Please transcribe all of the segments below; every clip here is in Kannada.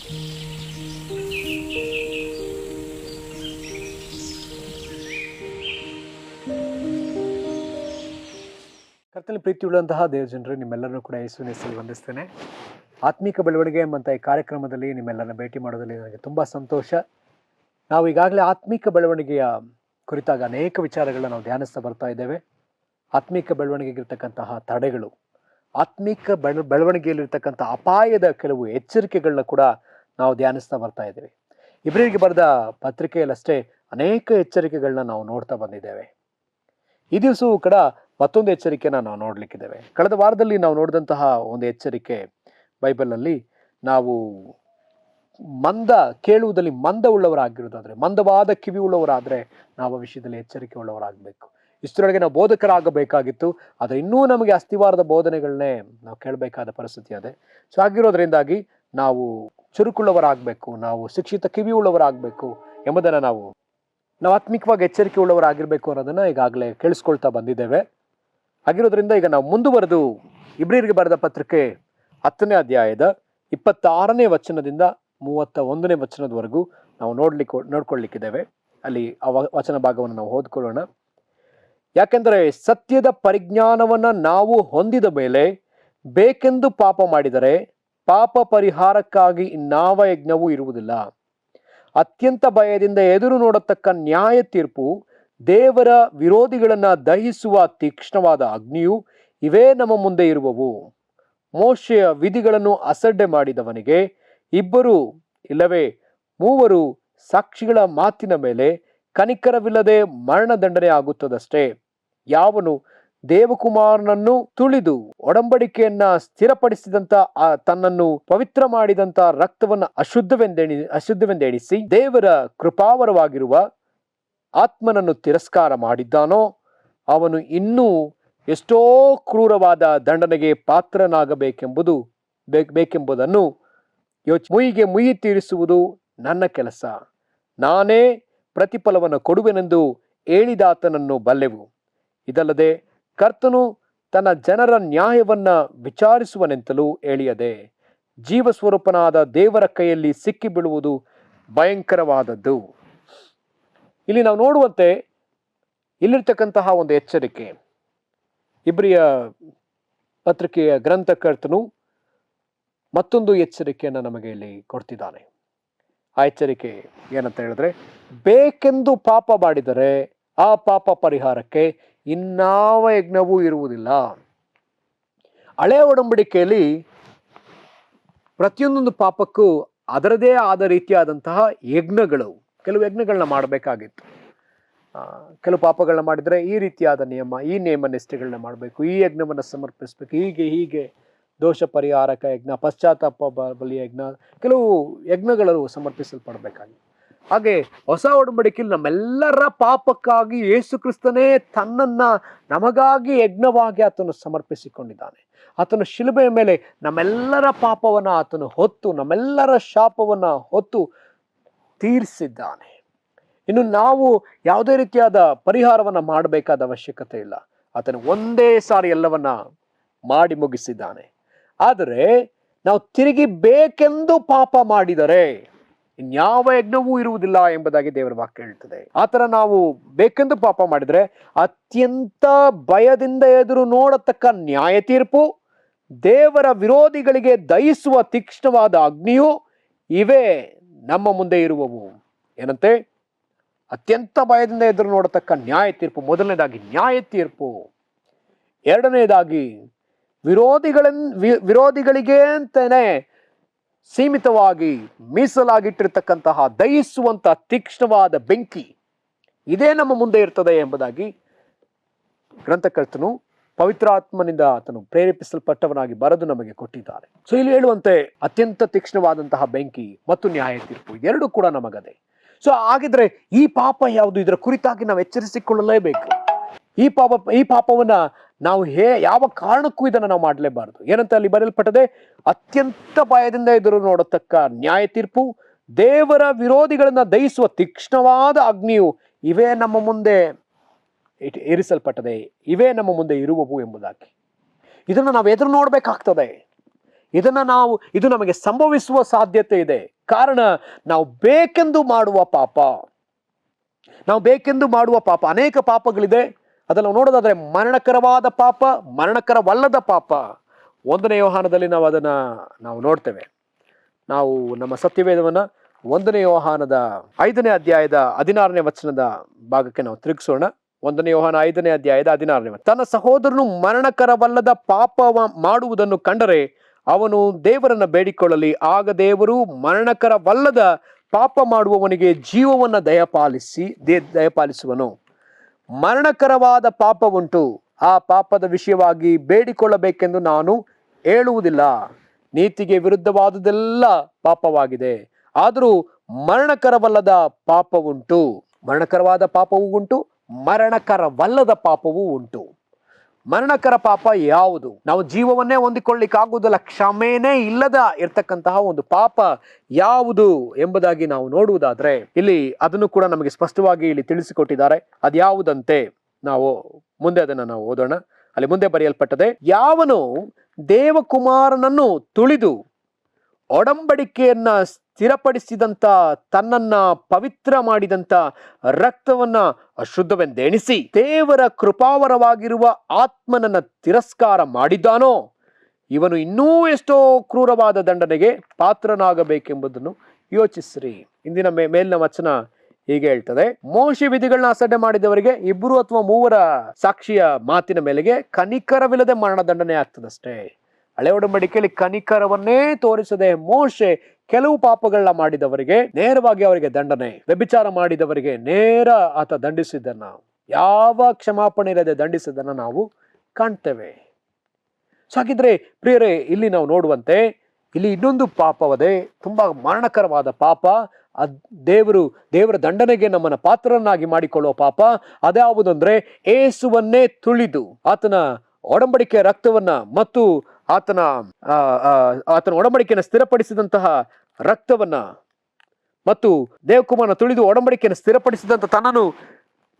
ಕರ್ತನಲ್ಲಿ ಪ್ರೀತಿಯುಳ್ಳಂತಹ ದೇವಜನರು, ನಿಮ್ಮೆಲ್ಲರನ್ನೂ ಕೂಡ ಯೇಸುವಿನ ಹೆಸರಲ್ಲಿ ವಂದಿಸ್ತೇನೆ. ಆತ್ಮಿಕ ಬೆಳವಣಿಗೆ ಎಂಬಂಥ ಈ ಕಾರ್ಯಕ್ರಮದಲ್ಲಿ ನಿಮ್ಮೆಲ್ಲರನ್ನ ಭೇಟಿ ಮಾಡೋದ್ರಲ್ಲಿ ನನಗೆ ತುಂಬ ಸಂತೋಷ. ನಾವು ಈಗಾಗಲೇ ಆತ್ಮಿಕ ಬೆಳವಣಿಗೆಯ ಕುರಿತಾಗ ಅನೇಕ ವಿಚಾರಗಳನ್ನ ನಾವು ಧ್ಯಾನಿಸ್ತಾ ಬರ್ತಾ ಇದ್ದೇವೆ. ಆತ್ಮಿಕ ಬೆಳವಣಿಗೆಗಿರ್ತಕ್ಕಂತಹ ತಡೆಗಳು, ಆತ್ಮಿಕ ಬೆಳವಣಿಗೆಯಲ್ಲಿರ್ತಕ್ಕಂಥ ಅಪಾಯದ ಕೆಲವು ಎಚ್ಚರಿಕೆಗಳನ್ನ ಕೂಡ ನಾವು ಧ್ಯಾನಿಸ್ತಾ ಬರ್ತಾ ಇದ್ದೇವೆ. ಇಬ್ರಿಯರಿಗೆ ಬರೆದ ಪತ್ರಿಕೆಯಲ್ಲಷ್ಟೇ ಅನೇಕ ಎಚ್ಚರಿಕೆಗಳನ್ನ ನಾವು ನೋಡ್ತಾ ಬಂದಿದ್ದೇವೆ. ಈ ದಿವಸವೂ ಕೂಡ ಮತ್ತೊಂದು ಎಚ್ಚರಿಕೆನ ನಾವು ನೋಡ್ಲಿಕ್ಕಿದ್ದೇವೆ. ಕಳೆದ ವಾರದಲ್ಲಿ ನಾವು ನೋಡಿದಂತಹ ಒಂದು ಎಚ್ಚರಿಕೆ, ಬೈಬಲಲ್ಲಿ ನಾವು ಕೇಳುವುದಲ್ಲಿ ಮಂದ ಉಳ್ಳವರಾಗಿರೋದಾದ್ರೆ, ಮಂದವಾದ ಕಿವಿ ಉಳ್ಳವರಾದ್ರೆ ನಾವು ಆ ವಿಷಯದಲ್ಲಿ ಎಚ್ಚರಿಕೆ ಉಳ್ಳವರಾಗಬೇಕು. ಇಷ್ಟರೊಳಗೆ ನಾವು ಬೋಧಕರಾಗಬೇಕಾಗಿತ್ತು, ಆದರೆ ಇನ್ನೂ ನಮಗೆ ಅಸ್ಥಿವಾರದ ಬೋಧನೆಗಳನ್ನೇ ನಾವು ಕೇಳಬೇಕಾದ ಪರಿಸ್ಥಿತಿ ಅದೇ. ಸೊ ಆಗಿರೋದ್ರಿಂದಾಗಿ ನಾವು ಚುರುಕುಳ್ಳವರಾಗಬೇಕು, ನಾವು ಶಿಕ್ಷಿತ ಕಿವಿ ಉಳ್ಳವರಾಗಬೇಕು ಎಂಬುದನ್ನು ನಾವು ಆತ್ಮಿಕವಾಗಿ ಎಚ್ಚರಿಕೆ ಉಳ್ಳವರಾಗಿರ್ಬೇಕು ಅನ್ನೋದನ್ನ ಈಗಾಗಲೇ ಕೇಳಿಸ್ಕೊಳ್ತಾ ಬಂದಿದ್ದೇವೆ. ಆಗಿರೋದ್ರಿಂದ ಈಗ ನಾವು ಮುಂದುವರೆದು ಇಬ್ರಿಯರಿಗೆ ಬರೆದ ಪತ್ರಿಕೆ 10ನೇ ಅಧ್ಯಾಯದ 26ನೇ ವಚನದಿಂದ 31ನೇ ವಚನದವರೆಗೂ ನಾವು ನೋಡ್ಕೊಳ್ಳಿಕ್ಕಿದ್ದೇವೆ. ಅಲ್ಲಿ ಆ ವಚನ ಭಾಗವನ್ನು ನಾವು ಓದ್ಕೊಳ್ಳೋಣ. ಯಾಕೆಂದರೆ ಸತ್ಯದ ಪರಿಜ್ಞಾನವನ್ನ ನಾವು ಹೊಂದಿದ ಮೇಲೆ ಬೇಕೆಂದು ಪಾಪ ಮಾಡಿದರೆ ಪಾಪ ಪರಿಹಾರಕ್ಕಾಗಿ ಇನ್ನಾವ ಯಜ್ಞವೂ ಇರುವುದಿಲ್ಲ. ಅತ್ಯಂತ ಭಯದಿಂದ ಎದುರು ನೋಡತಕ್ಕ ನ್ಯಾಯ ತೀರ್ಪು, ದೇವರ ವಿರೋಧಿಗಳನ್ನ ದಹಿಸುವ ತೀಕ್ಷ್ಣವಾದ ಅಗ್ನಿಯು ಇವೇ ನಮ್ಮ ಮುಂದೆ ಇರುವವು. ಮೋಶೆಯ ವಿಧಿಗಳನ್ನು ಅಸಡ್ಡೆ ಮಾಡಿದವನಿಗೆ 2 ಇಲ್ಲವೇ 3 ಸಾಕ್ಷಿಗಳ ಮಾತಿನ ಮೇಲೆ ಕನಿಕರವಿಲ್ಲದೆ ಮರಣದಂಡನೆ ಆಗುತ್ತದಷ್ಟೇ. ಯಾವನು ದೇವಕುಮಾರನನ್ನು ತುಳಿದು ಒಡಂಬಡಿಕೆಯನ್ನ ಸ್ಥಿರಪಡಿಸಿದಂತ ತನ್ನನ್ನು ಪವಿತ್ರ ಮಾಡಿದಂತ ರಕ್ತವನ್ನು ಅಶುದ್ಧವೆಂದೆಣಿಸಿ ದೇವರ ಕೃಪಾವರವಾಗಿರುವ ಆತ್ಮನನ್ನು ತಿರಸ್ಕಾರ ಮಾಡಿದ್ದಾನೋ ಅವನು ಇನ್ನೂ ಎಷ್ಟೋ ಕ್ರೂರವಾದ ದಂಡನೆಗೆ ಪಾತ್ರನಾಗಬೇಕೆಂಬುದನ್ನು ಮುಯಿಗೆ ಮುಯಿ ತೀರಿಸುವುದು ನನ್ನ ಕೆಲಸ. ನಾನೇ ಪ್ರತಿಫಲವನ್ನು ಕೊಡುವೆನೆಂದು ಹೇಳಿದಾತನನ್ನು ಬಲ್ಲೆವು. ಇದಲ್ಲದೆ ಕರ್ತನು ತನ್ನ ಜನರ ನ್ಯಾಯವನ್ನ ವಿಚಾರಿಸುವನೆಂತಲೂ ಹೇಳಿಯದೆ ಜೀವಸ್ವರೂಪನಾದ ದೇವರ ಕೈಯಲ್ಲಿ ಸಿಕ್ಕಿ ಬೀಳುವುದು ಭಯಂಕರವಾದದ್ದು. ಇಲ್ಲಿ ನಾವು ನೋಡುವಂತೆ ಇಲ್ಲಿರ್ತಕ್ಕಂತಹ ಒಂದು ಎಚ್ಚರಿಕೆ, ಇಬ್ರಿಯ ಪತ್ರಿಕೆಯ ಗ್ರಂಥಕರ್ತನು ಮತ್ತೊಂದು ಎಚ್ಚರಿಕೆಯನ್ನು ನಮಗೆ ಇಲ್ಲಿ ಕೊಡ್ತಿದ್ದಾನೆ. ಆ ಎಚ್ಚರಿಕೆ ಏನಂತ ಹೇಳಿದ್ರೆ, ಬೇಕೆಂದು ಪಾಪ ಮಾಡಿದರೆ ಆ ಪಾಪ ಪರಿಹಾರಕ್ಕೆ ಇನ್ನಾವ ಯಜ್ಞವೂ ಇರುವುದಿಲ್ಲ. ಹಳೆಯ ಒಡಂಬಡಿಕೆಯಲ್ಲಿ ಪ್ರತಿಯೊಂದೊಂದು ಪಾಪಕ್ಕೂ ಅದರದೇ ಆದ ರೀತಿಯಾದಂತಹ ಯಜ್ಞಗಳು, ಕೆಲವು ಯಜ್ಞಗಳನ್ನ ಮಾಡಬೇಕಾಗಿತ್ತು. ಕೆಲವು ಪಾಪಗಳನ್ನ ಮಾಡಿದರೆ ಈ ರೀತಿಯಾದ ಈ ನೇಮ ನಿಷ್ಠೆಗಳನ್ನ ಮಾಡಬೇಕು, ಈ ಯಜ್ಞವನ್ನು ಸಮರ್ಪಿಸ್ಬೇಕು, ಹೀಗೆ ದೋಷ ಪರಿಹಾರಕ ಯಜ್ಞ, ಪಶ್ಚಾತ್ತಾಪ ಬಲಿಯ ಯಜ್ಞ, ಕೆಲವು ಯಜ್ಞಗಳು ಸಮರ್ಪಿಸಲ್ಪಡಬೇಕಾಗಿತ್ತು. ಹಾಗೆ ಹೊಸ ಒಡಂಬಡಿಕೆಯಲ್ಲಿ ನಮ್ಮೆಲ್ಲರ ಪಾಪಕ್ಕಾಗಿ ಯೇಸು ಕ್ರಿಸ್ತನೇ ತನ್ನನ್ನ ನಮಗಾಗಿ ಯಜ್ಞವಾಗಿ ಆತನು ಸಮರ್ಪಿಸಿಕೊಂಡಿದ್ದಾನೆ. ಆತನು ಶಿಲುಬೆಯ ಮೇಲೆ ನಮ್ಮೆಲ್ಲರ ಪಾಪವನ್ನ ಆತನು ಹೊತ್ತು, ನಮ್ಮೆಲ್ಲರ ಶಾಪವನ್ನ ಹೊತ್ತು ತೀರಿಸಿದ್ದಾನೆ. ಇನ್ನು ನಾವು ಯಾವುದೇ ರೀತಿಯಾದ ಪರಿಹಾರವನ್ನ ಮಾಡಬೇಕಾದ ಅವಶ್ಯಕತೆ ಇಲ್ಲ. ಆತನು ಒಂದೇ ಸಾರಿ ಎಲ್ಲವನ್ನ ಮಾಡಿ ಮುಗಿಸಿದ್ದಾನೆ. ಆದರೆ ನಾವು ತಿರುಗಿ ಬೇಕೆಂದು ಪಾಪ ಮಾಡಿದರೆ ಇನ್ಯಾವ ಯಜ್ಞವೂ ಇರುವುದಿಲ್ಲ ಎಂಬುದಾಗಿ ದೇವರ ವಾಕ್ಯ ಹೇಳ್ತದೆ. ಆತರ ನಾವು ಬೇಕೆಂದು ಪಾಪ ಮಾಡಿದರೆ ಅತ್ಯಂತ ಭಯದಿಂದ ಎದುರು ನೋಡತಕ್ಕ ನ್ಯಾಯ ತೀರ್ಪು, ದೇವರ ವಿರೋಧಿಗಳಿಗೆ ದಹಿಸುವ ತೀಕ್ಷ್ಣವಾದ ಅಗ್ನಿಯು ಇವೇ ನಮ್ಮ ಮುಂದೆ ಇರುವವು. ಏನಂತೆ? ಅತ್ಯಂತ ಭಯದಿಂದ ಎದುರು ನೋಡತಕ್ಕ ನ್ಯಾಯ ತೀರ್ಪು. ಮೊದಲನೇದಾಗಿ ನ್ಯಾಯ ತೀರ್ಪು, ಎರಡನೇದಾಗಿ ವಿರೋಧಿಗಳಿಗೆ ಅಂತಾನೆ ಸೀಮಿತವಾಗಿ ಮೀಸಲಾಗಿಟ್ಟಿರ್ತಕ್ಕಂತಹ ದಹಿಸುವಂತಹ ತೀಕ್ಷ್ಣವಾದ ಬೆಂಕಿ, ಇದೇ ನಮ್ಮ ಮುಂದೆ ಇರ್ತದೆ ಎಂಬುದಾಗಿ ಗ್ರಂಥಕರ್ತನು ಪವಿತ್ರಾತ್ಮನಿಂದ ಆತನು ಪ್ರೇರೇಪಿಸಲ್ಪಟ್ಟವನಾಗಿ ಬರೆದು ನಮಗೆ ಕೊಟ್ಟಿದ್ದಾರೆ. ಸೊ ಇಲ್ಲಿ ಹೇಳುವಂತೆ ಅತ್ಯಂತ ತೀಕ್ಷ್ಣವಾದಂತಹ ಬೆಂಕಿ ಮತ್ತು ನ್ಯಾಯ ತೀರ್ಪು ಎರಡೂ ಕೂಡ ನಮಗದೆ. ಸೊ ಹಾಗಿದ್ರೆ ಈ ಪಾಪ ಯಾವುದು? ಇದರ ಕುರಿತಾಗಿ ನಾವು ಎಚ್ಚರಿಸಿಕೊಳ್ಳಲೇಬೇಕು. ಈ ಪಾಪವನ್ನ ನಾವು ಯಾವ ಕಾರಣಕ್ಕೂ ಇದನ್ನು ನಾವು ಮಾಡಲೇಬಾರದು. ಏನಂತ ಅಲ್ಲಿ ಬರೆಯಲ್ಪಟ್ಟದೆ? ಅತ್ಯಂತ ಭಯದಿಂದ ಎದುರು ನೋಡತಕ್ಕ ನ್ಯಾಯ ತೀರ್ಪು, ದೇವರ ವಿರೋಧಿಗಳನ್ನ ದಹಿಸುವ ತೀಕ್ಷ್ಣವಾದ ಅಗ್ನಿಯು ಇವೇ ನಮ್ಮ ಮುಂದೆ ಇರಿಸಲ್ಪಟ್ಟದೆ, ಇವೇ ನಮ್ಮ ಮುಂದೆ ಇರುವವು ಎಂಬುದಾಗಿ. ಇದನ್ನು ನಾವು ಎದುರು ನೋಡ್ಬೇಕಾಗ್ತದೆ. ಇದು ನಮಗೆ ಸಂಭವಿಸುವ ಸಾಧ್ಯತೆ ಇದೆ. ಕಾರಣ ನಾವು ಬೇಕೆಂದು ಮಾಡುವ ಪಾಪ. ನಾವು ಬೇಕೆಂದು ಮಾಡುವ ಪಾಪ, ಅನೇಕ ಪಾಪಗಳಿದೆ. ಅದನ್ನು ನೋಡೋದಾದ್ರೆ ಮರಣಕರವಾದ ಪಾಪ, ಮರಣಕರವಲ್ಲದ ಪಾಪ. 1ನೇ ಯೋಹಾನದಲ್ಲಿ ನಾವು ಅದನ್ನ ನೋಡ್ತೇವೆ. ನಾವು ನಮ್ಮ ಸತ್ಯವೇದವನ್ನ 1ನೇ ಯೋಹಾನದ 5ನೇ ಅಧ್ಯಾಯದ 16ನೇ ವಚನದ ಭಾಗಕ್ಕೆ ನಾವು ತಿರುಗಿಸೋಣ. 1ನೇ ಯೋಹಾನ 5ನೇ ಅಧ್ಯಾಯದ 16ನೇ ವಚನ. ತನ್ನ ಸಹೋದರನು ಮರಣಕರವಲ್ಲದ ಪಾಪ ಮಾಡುವುದನ್ನು ಕಂಡರೆ ಅವನು ದೇವರನ್ನ ಬೇಡಿಕೊಳ್ಳಲಿ, ಆಗ ದೇವರು ಮರಣಕರವಲ್ಲದ ಪಾಪ ಮಾಡುವವನಿಗೆ ಜೀವವನ್ನ ದಯಪಾಲಿಸುವನು. ಮರಣಕರವಾದ ಪಾಪ ಉಂಟು, ಆ ಪಾಪದ ವಿಷಯವಾಗಿ ಬೇಡಿಕೊಳ್ಳಬೇಕೆಂದು ನಾನು ಹೇಳುವುದಿಲ್ಲ. ನೀತಿಗೆ ವಿರುದ್ಧವಾದುದೆಲ್ಲ ಪಾಪವಾಗಿದೆ, ಆದರೂ ಮರಣಕರವಲ್ಲದ ಪಾಪ ಉಂಟು. ಮರಣಕರವಾದ ಪಾಪವೂ ಉಂಟು, ಮರಣಕರವಲ್ಲದ ಪಾಪವೂ ಉಂಟು. ಮರಣಕರ ಪಾಪ ಯಾವುದು? ನಾವು ಜೀವವನ್ನೇ ಹೊಂದಿಕೊಳ್ಳಿಕ್ಕಾಗುವುದಿಲ್ಲ, ಕ್ಷಮೆನೇ ಇಲ್ಲದ ಇರ್ತಕ್ಕಂತಹ ಒಂದು ಪಾಪ ಯಾವುದು ಎಂಬುದಾಗಿ ನಾವು ನೋಡುವುದಾದ್ರೆ ಇಲ್ಲಿ ಅದನ್ನು ಕೂಡ ನಮಗೆ ಸ್ಪಷ್ಟವಾಗಿ ಇಲ್ಲಿ ತಿಳಿಸಿಕೊಟ್ಟಿದ್ದಾರೆ. ಅದ್ಯಾವುದಂತೆ ನಾವು ಮುಂದೆ ಅದನ್ನು ನಾವು ಓದೋಣ. ಅಲ್ಲಿ ಮುಂದೆ ಬರೆಯಲ್ಪಟ್ಟದೆ, ಯಾವನು ದೇವಕುಮಾರನನ್ನು ತುಳಿದು ಒಡಂಬಡಿಕೆಯನ್ನ ಸ್ಥಿರಪಡಿಸಿದಂತ, ತನ್ನನ್ನ ಪವಿತ್ರ ಮಾಡಿದಂತ ರಕ್ತವನ್ನ ಅಶುದ್ಧವೆಂದೆಣಿಸಿ ದೇವರ ಕೃಪಾವರವಾಗಿರುವ ಆತ್ಮನನ್ನ ತಿರಸ್ಕಾರ ಮಾಡಿದ್ದಾನೋ ಇವನು ಇನ್ನೂ ಎಷ್ಟೋ ಕ್ರೂರವಾದ ದಂಡನೆಗೆ ಪಾತ್ರನಾಗಬೇಕೆಂಬುದನ್ನು ಯೋಚಿಸ್ರಿ. ಇಂದಿನ ಮೇಲಿನ ವಚನ ಹೀಗೆ ಹೇಳ್ತದೆ, ಮೋಶೆ ವಿಧಿಗಳನ್ನ ಅಸಡ್ಡೆ ಮಾಡಿದವರಿಗೆ 2 ಅಥವಾ 3 ಸಾಕ್ಷಿಯ ಮಾತಿನ ಮೇಲೆಗೆ ಕನಿಕರವಿಲ್ಲದೆ ಮರಣದಂಡನೆ ಆಗ್ತದಷ್ಟೇ. ಹಳೆ ಒಡಂಬಡಿಕೆಯಲ್ಲಿ ಕನಿಕರವನ್ನೇ ತೋರಿಸದೆ ಮೋಶೆ ಕೆಲವು ಪಾಪಗಳನ್ನ ಮಾಡಿದವರಿಗೆ ನೇರವಾಗಿ ಅವರಿಗೆ ದಂಡನೆ, ವ್ಯಭಿಚಾರ ಮಾಡಿದವರಿಗೆ ನೇರ ಆತ ದಂಡಿಸಿದ್ದನ್ನ, ಯಾವ ಕ್ಷಮಾಪಣೆ ಇಲ್ಲದೆ ದಂಡಿಸಿದ್ದನ್ನ ನಾವು ಕಾಣ್ತೇವೆ. ಹಾಗಿದ್ರೆ ಪ್ರಿಯರೇ, ಇಲ್ಲಿ ನಾವು ನೋಡುವಂತೆ ಇಲ್ಲಿ ಇನ್ನೊಂದು ಪಾಪವದೆ, ತುಂಬಾ ಮರಣಕರವಾದ ಪಾಪ. ದೇವರ ದಂಡನೆಗೆ ನಮ್ಮನ್ನ ಪಾತ್ರರನ್ನಾಗಿ ಮಾಡಿಕೊಳ್ಳುವ ಪಾಪ. ಅದ್ಯಾವುದಂದ್ರೆ ಏಸುವನ್ನೇ ತುಳಿದು ಆತನ ಒಡಂಬಡಿಕೆಯ ರಕ್ತವನ್ನ ಮತ್ತು ಆತನ ಒಡಂಬಡಿಕೆಯನ್ನು ಸ್ಥಿರಪಡಿಸಿದಂತಹ ರಕ್ತವನ್ನ ಮತ್ತು ದೇವಕುಮಾರನ ತುಳಿದು ಒಡಂಬಡಿಕೆಯನ್ನು ಸ್ಥಿರಪಡಿಸಿದಂತ, ತನ್ನನ್ನು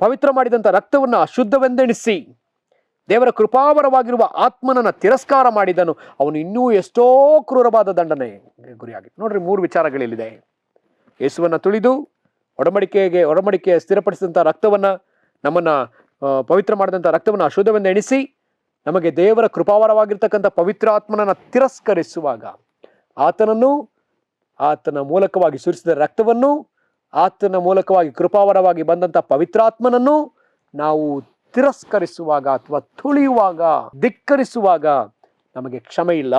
ಪವಿತ್ರ ಮಾಡಿದಂತ ರಕ್ತವನ್ನ ಅಶುದ್ಧವೆಂದೆಣಿಸಿ ದೇವರ ಕೃಪಾವರವಾಗಿರುವ ಆತ್ಮನನ್ನ ತಿರಸ್ಕಾರ ಮಾಡಿದನು, ಅವನು ಇನ್ನೂ ಎಷ್ಟೋ ಕ್ರೂರವಾದ ದಂಡನೆ ಗುರಿಯಾಗಿದೆ. ನೋಡ್ರಿ, 3 ವಿಚಾರಗಳಿಲ್ಲಿದೆ. ಯೇಸುವನ್ನ ತುಳಿದು ಒಡಂಬಡಿಕೆ ಸ್ಥಿರಪಡಿಸಿದಂತ ರಕ್ತವನ್ನ, ನಮ್ಮನ್ನ ಪವಿತ್ರ ಮಾಡಿದಂತ ರಕ್ತವನ್ನ ಅಶುದ್ಧವೆಂದೆಣಿಸಿ ನಮಗೆ ದೇವರ ಕೃಪಾವರವಾಗಿರ್ತಕ್ಕಂಥ ಪವಿತ್ರ ಆತ್ಮನನ್ನ ತಿರಸ್ಕರಿಸುವಾಗ, ಆತನ ಮೂಲಕವಾಗಿ ಸುರಿಸಿದ ರಕ್ತವನ್ನು, ಆತನ ಮೂಲಕವಾಗಿ ಕೃಪಾವರವಾಗಿ ಬಂದಂತ ಪವಿತ್ರಾತ್ಮನನ್ನು ನಾವು ತಿರಸ್ಕರಿಸುವಾಗ ಅಥವಾ ತುಳಿಯುವಾಗ, ಧಿಕ್ಕರಿಸುವಾಗ ನಮಗೆ ಕ್ಷಮೆ ಇಲ್ಲ,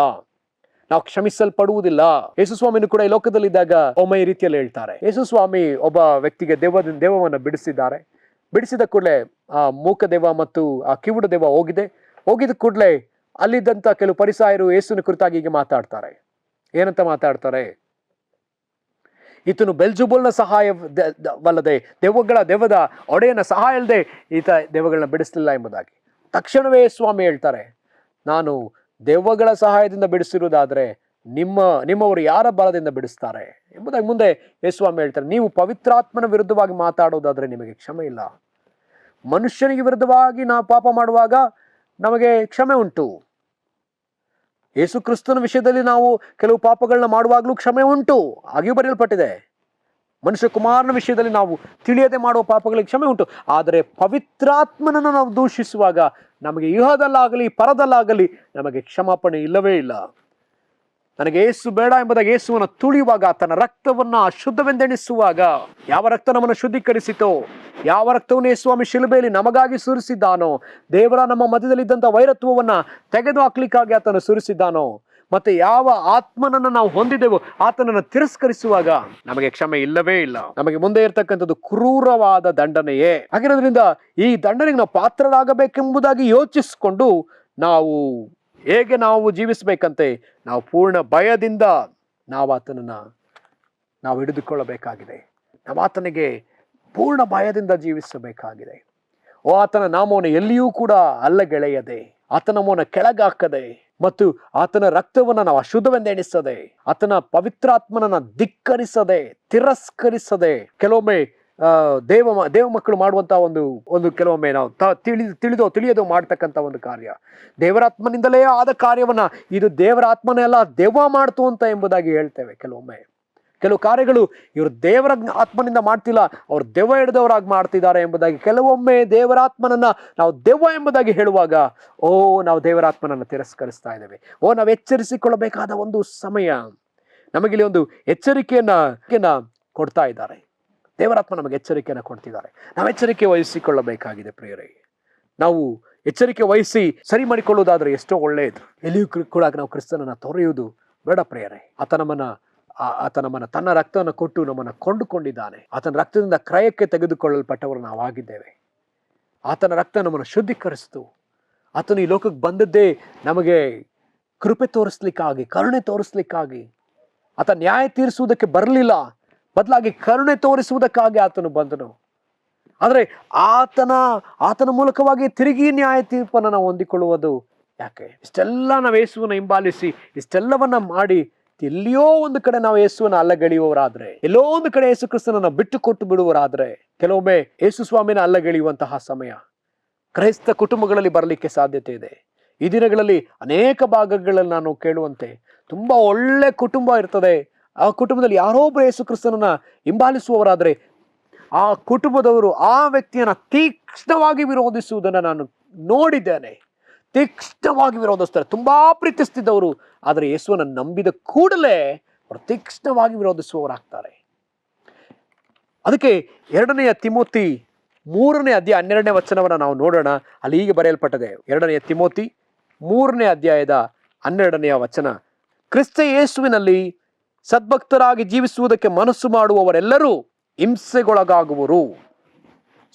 ನಾವು ಕ್ಷಮಿಸಲ್ಪಡುವುದಿಲ್ಲ. ಯೇಸುಸ್ವಾಮಿನೂ ಕೂಡ ಈ ಲೋಕದಲ್ಲಿದ್ದಾಗ ಒಮ್ಮೆ ಈ ರೀತಿಯಲ್ಲಿ ಹೇಳ್ತಾರೆ. ಯೇಸುಸ್ವಾಮಿ ಒಬ್ಬ ವ್ಯಕ್ತಿಗೆ ದೇವವನ್ನ ಬಿಡಿಸಿದ ಕೂಡಲೇ ಆ ಮೂಕ ದೇವ ಮತ್ತು ಆ ಕಿವುಡ ದೇವ ಹೋಗಿದ ಕೂಡಲೇ ಅಲ್ಲಿದ್ದಂತ ಕೆಲವು ಪರಿಸಾಯರು ಯೇಸುವಿನ ಕುರಿತಾಗಿ ಹೀಗೆ ಮಾತಾಡ್ತಾರೆ. ಏನಂತ ಮಾತಾಡ್ತಾರೆ? ಈತನು ಬೆಲ್ಜುಬೂಲ್ನ ಸಹಾಯವಲ್ಲದೆ, ದೆವ್ವದ ಒಡೆಯನ ಸಹಾಯ ಇಲ್ಲದೆ ಈತ ದೆವ್ವಗಳನ್ನ ಬಿಡಿಸಲಿಲ್ಲ ಎಂಬುದಾಗಿ. ತಕ್ಷಣವೇ ಸ್ವಾಮಿ ಹೇಳ್ತಾರೆ, ನಾನು ದೆವ್ವಗಳ ಸಹಾಯದಿಂದ ಬಿಡಿಸಿರುವುದಾದ್ರೆ ನಿಮ್ಮವರು ಯಾರ ಬಲದಿಂದ ಬಿಡಿಸ್ತಾರೆ ಎಂಬುದಾಗಿ ಮುಂದೆ ಯೇಸುಸ್ವಾಮಿ ಹೇಳ್ತಾರೆ. ನೀವು ಪವಿತ್ರಾತ್ಮನ ವಿರುದ್ಧವಾಗಿ ಮಾತಾಡೋದಾದ್ರೆ ನಿಮಗೆ ಕ್ಷಮೆ ಇಲ್ಲ. ಮನುಷ್ಯನಿಗೆ ವಿರುದ್ಧವಾಗಿ ನಾವು ಪಾಪ ಮಾಡುವಾಗ ನಮಗೆ ಕ್ಷಮೆ ಉಂಟು. ಯೇಸು ಕ್ರಿಸ್ತನ ವಿಷಯದಲ್ಲಿ ನಾವು ಕೆಲವು ಪಾಪಗಳನ್ನ ಮಾಡುವಾಗಲೂ ಕ್ಷಮೆ ಉಂಟು, ಹಾಗೆಯೂ ಬರೆಯಲ್ಪಟ್ಟಿದೆ. ಮನುಷ್ಯ ಕುಮಾರನ ವಿಷಯದಲ್ಲಿ ನಾವು ತಿಳಿಯದೆ ಮಾಡುವ ಪಾಪಗಳಿಗೆ ಕ್ಷಮೆ ಉಂಟು. ಆದರೆ ಪವಿತ್ರಾತ್ಮನನ್ನು ನಾವು ದೂಷಿಸುವಾಗ ನಮಗೆ ಇಹದಲ್ಲಾಗಲಿ ಪರದಲ್ಲಾಗಲಿ ನಮಗೆ ಕ್ಷಮಾಪಣೆ ಇಲ್ಲವೇ ಇಲ್ಲ. ನನಗೆ ಏಸು ಬೇಡ ಎಂಬುದಾಗಿ ಯೇಸುವನ್ನು ತುಳಿಯುವಾಗ, ತನ್ನ ರಕ್ತವನ್ನ ಅಶುದ್ಧವೆಂದೆಣಿಸುವಾಗ, ಯಾವ ರಕ್ತ ನಮ್ಮನ್ನು ಶುದ್ಧೀಕರಿಸಿತೋ, ಯಾವ ರಕ್ತವನ್ನು ಯೇಸುಸ್ವಾಮಿ ಶಿಲುಬೆಯಲ್ಲಿ ನಮಗಾಗಿ ಸುರಿಸಿದ್ದಾನೋ, ದೇವರ ನಮ್ಮ ಮಧ್ಯದಲ್ಲಿದ್ದಂಥ ವೈರತ್ವವನ್ನ ತೆಗೆದು ಹಾಕ್ಲಿಕ್ಕಾಗಿ ಆತನು ಸುರಿಸಿದ್ದಾನೋ, ಮತ್ತೆ ಯಾವ ಆತ್ಮನನ್ನು ನಾವು ಹೊಂದಿದೆವೋ ಆತನನ್ನು ತಿರಸ್ಕರಿಸುವಾಗ ನಮಗೆ ಕ್ಷಮೆ ಇಲ್ಲವೇ ಇಲ್ಲ. ನಮಗೆ ಮುಂದೆ ಇರತಕ್ಕಂಥದ್ದು ಕ್ರೂರವಾದ ದಂಡನೆಯೇ. ಹಾಗಿರೋದ್ರಿಂದ ಈ ದಂಡನೆಗೆ ನಾವು ಪಾತ್ರರಾಗಬೇಕೆಂಬುದಾಗಿ ಯೋಚಿಸಿಕೊಂಡು ಹೇಗೆ ನಾವು ಜೀವಿಸಬೇಕಂತೆ ನಾವು ಪೂರ್ಣ ಭಯದಿಂದ ನಾವು ಹಿಡಿದುಕೊಳ್ಳಬೇಕಾಗಿದೆ. ನಾವು ಆತನಿಗೆ ಪೂರ್ಣ ಭಯದಿಂದ ಜೀವಿಸಬೇಕಾಗಿದೆ. ಆತನ ನಾಮವನ್ನು ಎಲ್ಲಿಯೂ ಕೂಡ ಅಲ್ಲಗೆಳೆಯದೆ, ಆತನ ನಾಮವನ್ನು ಕೆಳಗಾಕದೆ ಮತ್ತು ಆತನ ರಕ್ತವನ್ನು ನಾವು ಅಶುದ್ಧವೆಂದೆಣಿಸದೆ, ಆತನ ಪವಿತ್ರಾತ್ಮನನ್ನ ಧಿಕ್ಕರಿಸದೆ, ತಿರಸ್ಕರಿಸದೆ, ಕೆಲವೊಮ್ಮೆ ದೇವ ಮಕ್ಕಳು ಮಾಡುವಂತಹ ಒಂದು ಕೆಲವೊಮ್ಮೆ ನಾವು ತಿಳಿಯದೋ ಮಾಡ್ತಕ್ಕಂಥ ಒಂದು ಕಾರ್ಯ, ದೇವರಾತ್ಮನಿಂದಲೇ ಆದ ಕಾರ್ಯವನ್ನ ಇದು ದೇವರ ಆತ್ಮನೇ ಅಲ್ಲ ದೆವ್ವ ಮಾಡ್ತು ಅಂತ ಎಂಬುದಾಗಿ ಹೇಳ್ತೇವೆ. ಕೆಲವು ಕಾರ್ಯಗಳು ಇವರು ದೇವರ ಆತ್ಮನಿಂದ ಮಾಡ್ತಿಲ್ಲ, ಅವ್ರು ದೆವ್ವ ಹಿಡಿದವರಾಗಿ ಮಾಡ್ತಿದ್ದಾರೆ ಎಂಬುದಾಗಿ. ಕೆಲವೊಮ್ಮೆ ದೇವರಾತ್ಮನನ್ನ ನಾವು ದೆವ್ವ ಎಂಬುದಾಗಿ ಹೇಳುವಾಗ ನಾವು ದೇವರಾತ್ಮನನ್ನು ತಿರಸ್ಕರಿಸ್ತಾ ಇದ್ದೇವೆ. ನಾವು ಎಚ್ಚರಿಸಿಕೊಳ್ಳಬೇಕಾದ ಒಂದು ಸಮಯ. ನಮಗಿಲ್ಲಿ ಒಂದು ಎಚ್ಚರಿಕೆಯನ್ನ ಕೊಡ್ತಾ ಇದ್ದಾರೆ. ದೇವರಾತ್ಮ ನಮಗೆ ಎಚ್ಚರಿಕೆಯನ್ನು ಕೊಡ್ತಿದ್ದಾರೆ. ನಾವು ಎಚ್ಚರಿಕೆ ವಹಿಸಿಕೊಳ್ಳಬೇಕಾಗಿದೆ ಪ್ರಿಯರೇ. ನಾವು ಎಚ್ಚರಿಕೆ ವಹಿಸಿ ಸರಿ ಮಾಡಿಕೊಳ್ಳುವುದಾದ್ರೆ ಎಷ್ಟೋ ಒಳ್ಳೆಯದು. ಎಲ್ಲಿಯೂ ಕೂಡ ನಾವು ಕ್ರಿಸ್ತನನ್ನ ತೊರೆಯುವುದು ಬೇಡ ಪ್ರಿಯರೇ. ಆತ ನಮ್ಮನ್ನ ತನ್ನ ರಕ್ತವನ್ನು ಕೊಟ್ಟು ನಮ್ಮನ್ನು ಕೊಂಡುಕೊಂಡಿದ್ದಾನೆ. ಆತನ ರಕ್ತದಿಂದ ಕ್ರಯಕ್ಕೆ ತೆಗೆದುಕೊಳ್ಳಲ್ಪಟ್ಟವರು ನಾವಾಗಿದ್ದೇವೆ. ಆತನ ರಕ್ತ ನಮ್ಮನ್ನು ಶುದ್ಧೀಕರಿಸಿತು. ಆತನು ಈ ಲೋಕಕ್ಕೆ ಬಂದದ್ದೇ ನಮಗೆ ಕೃಪೆ ತೋರಿಸ್ಲಿಕ್ಕಾಗಿ, ಕರುಣೆ ತೋರಿಸ್ಲಿಕ್ಕಾಗಿ. ಆತ ನ್ಯಾಯ ತೀರಿಸುವುದಕ್ಕೆ ಬರಲಿಲ್ಲ, ಬದಲಾಗಿ ಕರುಣೆ ತೋರಿಸುವುದಕ್ಕಾಗಿ ಆತನು ಬಂದನು. ಆದರೆ ಆತನ ಮೂಲಕವಾಗಿ ತಿರುಗಿ ನ್ಯಾಯ ತೀರ್ಪನ್ನು ನಾವು ಹೊಂದಿಕೊಳ್ಳುವುದು ಯಾಕೆ? ಇಷ್ಟೆಲ್ಲ ನಾವು ಯೇಸುವನ್ನ ಹಿಂಬಾಲಿಸಿ ಇಷ್ಟೆಲ್ಲವನ್ನ ಮಾಡಿ ಎಲ್ಲಿಯೋ ಒಂದು ಕಡೆ ನಾವು ಯೇಸುವನ್ನ ಅಲ್ಲಗೆಳೆಯುವವರಾದ್ರೆ, ಎಲ್ಲೋ ಒಂದು ಕಡೆ ಯೇಸು ಕ್ರಿಸ್ತನನ್ನ ಬಿಟ್ಟು ಕೊಟ್ಟು ಬಿಡುವರಾದ್ರೆ, ಕೆಲವೊಮ್ಮೆ ಯೇಸು ಸ್ವಾಮಿನ ಅಲ್ಲಗೆಳೆಯುವಂತಹ ಸಮಯ ಕ್ರೈಸ್ತ ಕುಟುಂಬಗಳಲ್ಲಿ ಬರಲಿಕ್ಕೆ ಸಾಧ್ಯತೆ ಇದೆ. ಈ ದಿನಗಳಲ್ಲಿ ಅನೇಕ ಭಾಗಗಳಲ್ಲಿ ನಾನು ಕೇಳುವಂತೆ ತುಂಬಾ ಒಳ್ಳೆ ಕುಟುಂಬ ಇರ್ತದೆ. ಆ ಕುಟುಂಬದಲ್ಲಿ ಯಾರೋ ಒಬ್ಬರು ಯೇಸು ಕ್ರಿಸ್ತನನ್ನ ಹಿಂಬಾಲಿಸುವವರಾದ್ರೆ ಆ ಕುಟುಂಬದವರು ಆ ವ್ಯಕ್ತಿಯನ್ನ ತೀಕ್ಷ್ಣವಾಗಿ ವಿರೋಧಿಸುವುದನ್ನು ನಾನು ನೋಡಿದ್ದೇನೆ. ತೀಕ್ಷ್ಣವಾಗಿ ವಿರೋಧಿಸ್ತಾರೆ. ತುಂಬಾ ಪ್ರೀತಿಸ್ತಿದ್ದವರು, ಆದರೆ ಯೇಸುವನ್ನ ನಂಬಿದ ಕೂಡಲೇ ಅವರು ತೀಕ್ಷ್ಣವಾಗಿ ವಿರೋಧಿಸುವವರಾಗ್ತಾರೆ. ಅದಕ್ಕೆ 2 ತಿಮೋತಿ 3ನೇ ಅಧ್ಯಾಯ 12ನೇ ವಚನವನ್ನು ನಾವು ನೋಡೋಣ. ಅಲ್ಲಿ ಹೀಗೆ ಬರೆಯಲ್ಪಟ್ಟದೆ. 2 ತಿಮೋತಿ 3ನೇ ಅಧ್ಯಾಯದ 12ನೇ ವಚನ, ಕ್ರಿಸ್ತ ಯೇಸುವಿನಲ್ಲಿ ಸದ್ಭಕ್ತರಾಗಿ ಜೀವಿಸುವುದಕ್ಕೆ ಮನಸ್ಸು ಮಾಡುವವರೆಲ್ಲರೂ ಹಿಂಸೆಗೊಳಗಾಗುವರು.